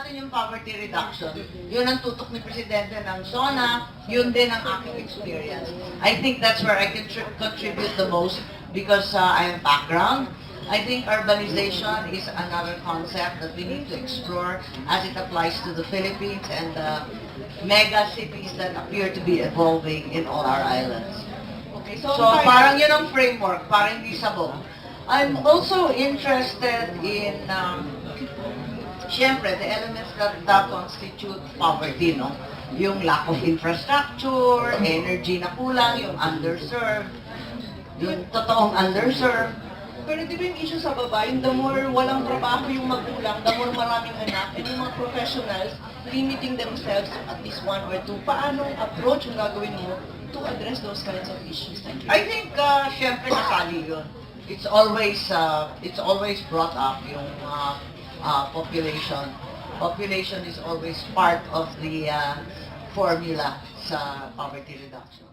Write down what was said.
natin yung poverty reduction. Yun ang tutok ni Presidente ng SONA, yun din ang aking experience. I think that's where I can contribute the most because I have background. I think urbanization is another concept that we need to explore as it applies to the Philippines and the mega cities that appear to be evolving in all our islands. Okay, So parang yun ang framework, parang hindi sabog. I'm also interested in, syempre, the elements that constitute poverty, no? Yung lack of infrastructure, energy na kulang, yung underserved, yung totoong underserved. Pero di ba yung issue sa baba, yung the more walang trabaho yung magulang, the more maraming anak, and yung mga professionals limiting themselves to at least one or two. Paano approach yung gagawin mo to address those kinds of issues? Thank you. I think, syempre nasali yun. It's always brought up yung population. Population is always part of the formula sa poverty reduction.